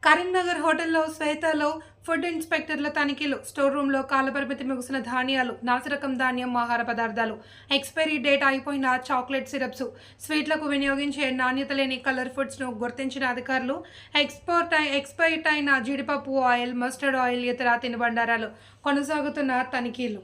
కరీంనగర్ హోటల్లో శ్వేతలో ఫుడ్ ఇన్స్పెక్టర్ల తనిఖీలు. స్టోర్ రూమ్లో కాలపరిమితి ముగిసిన ధాన్యాలు, నాసిరకం ధాన్యం, ఆహార పదార్థాలు, ఎక్స్పైరీ డేట్ అయిపోయిన చాక్లెట్ సిరప్స్, స్వీట్లకు వినియోగించే నాణ్యత లేని కలర్ ఫుడ్స్ను గుర్తించిన అధికారులు ఎక్స్పైర్డ్ అయిన జీడిపప్పు ఆయిల్, మస్టర్డ్ ఆయిల్, ఇతర తినుబండారాలు. కొనసాగుతున్న తనిఖీలు.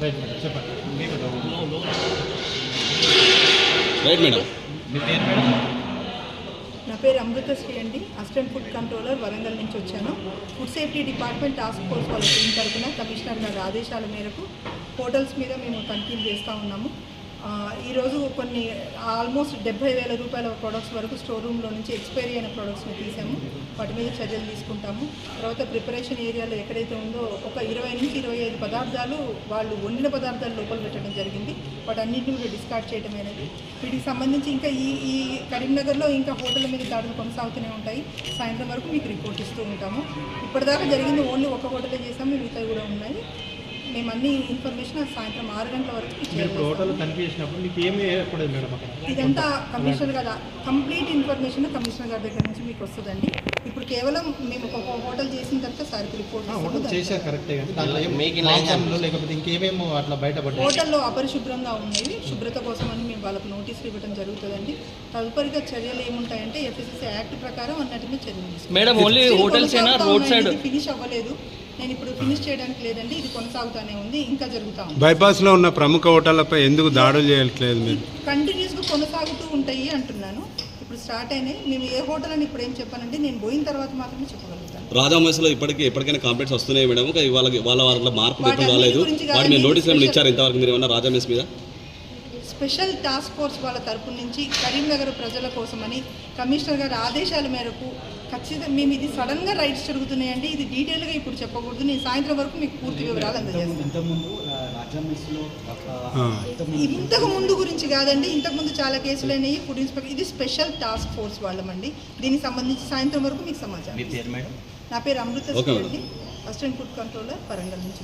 రైట్ మేడం చెప్పండి. Right madam. నా పేరు అమృతశ్రీ అండి. అసిస్టెంట్ ఫుడ్ కంట్రోలర్, వరంగల్ నుంచి వచ్చాను. Food safety department task force వాళ్ళ టీం తరఫున కమిషనర్ గారి ఆదేశాల మేరకు హోటల్స్ మీద మేము తనిఖీలు చేస్తూ ఉన్నాము. ఈరోజు కొన్ని ఆల్మోస్ట్ 70,000 రూపాయల ప్రొడక్ట్స్ వరకు స్టోర్ రూమ్లో నుంచి ఎక్స్పైరీ అయిన ప్రొడక్ట్స్ని తీసాము. వాటి మీద చర్యలు తీసుకుంటాము. తర్వాత ప్రిపరేషన్ ఏరియాలో ఎక్కడైతే ఉందో ఒక 20 నుంచి 25 పదార్థాలు వాళ్ళు వండిన పదార్థాలు లోపల పెట్టడం జరిగింది. వాటన్నింటినీ కూడా డిస్కార్డ్ చేయడం అనేది. వీటికి సంబంధించి ఇంకా ఈ కరీంనగర్లో ఇంకా హోటళ్ళ మీద దాడులు కొనసాగుతూనే ఉంటాయి. సాయంత్రం వరకు మీకు రిపోర్ట్ ఇస్తూ ఉంటాము. ఇప్పటిదాకా జరిగింది ఓన్లీ ఒక హోటలే చేసాము, మిగతావి కూడా ఉన్నాయి. మేము అన్ని ఇన్ఫర్మేషన్ సాయంత్రం 6 గంటల వరకు ఇదంతా కమిషనర్ గారు కంప్లీట్ ఇన్ఫర్మేషన్ కమిషనర్ గారి దగ్గర నుంచి మీకు వస్తుందండి. ఇప్పుడు కేవలం మేము ఒక హోటల్ చేసిన తర్వాత సార్కి రిపోర్ట్ హోటల్లో అపరిశుభ్రంగా ఉన్నాయి. శుభ్రత కోసం అని మేము వాళ్ళకు నోటీసులు ఇవ్వడం జరుగుతుందండి. తదుపరిగా చర్యలు ఏముంటాయంటే ఎఫ్ఎస్ఎస్ఐ యాక్ట్ ప్రకారం అన్నిటిని చర్యలు ఫినిష్ అవ్వలేదు. నేను ఇప్పుడు ఫినిష్ చేయడానికి లేదండి, ఇది కొనసాగుతూనే ఉంది, ఇంకా జరుగుతూ ఉంది. బైపాస్ లో ఉన్న ప్రముఖ హోటళ్లపై ఎందుకు దాడులు చేయట్లేదు? మీరు కంటిన్యూస్గా కొనసాగుతూ ఉంటాయి అంటున్నాను. ఇప్పుడు స్టార్ట్ అయినాయి. మేము ఏ హోటల్ అని ఇప్పుడు ఏం చెప్పానంటే నేను పోయిన తర్వాత మాత్రమే చెప్పగలుగుతాను. రాజామేస్లో ఎప్పటికైనా కంప్లైంట్స్ వస్తున్నాయి మేడం. వాళ్ళ మార్పులు ఎప్పుడు రాలేదు. వాటి మీద నోటీసులు ఏమైనా ఇచ్చారు ఇంతవరకు మీరు ఏమన్నా రాజామేస్ మీద? స్పెషల్ టాస్క్ ఫోర్స్ వాళ్ళ తరపు నుంచి కరీంనగర్ ప్రజల కోసమని కమిషనర్ గారి ఆదేశాల మేరకు ఖచ్చితంగా మేము ఇది సడన్గా రైట్స్ జరుగుతున్నాయండి. ఇది డీటెయిల్గా ఇప్పుడు చెప్పకూడదు. నేను సాయంత్రం వరకు మీకు పూర్తి వివరాలు అందజేస్తాను. ఇంతకు ముందు గురించి కాదండి, ఇంతకుముందు చాలా కేసులు అయినాయి. ఫుడ్ ఇన్స్పెక్టర్ ఇది స్పెషల్ టాస్క్ ఫోర్స్ వాళ్ళమండి. దీనికి సంబంధించి సాయంత్రం వరకు మీకు సమాచారం. నా పేరు అమృత అండి, అసిస్టెంట్ ఫుడ్ కంట్రోలర్, వరంగల్ నుంచి.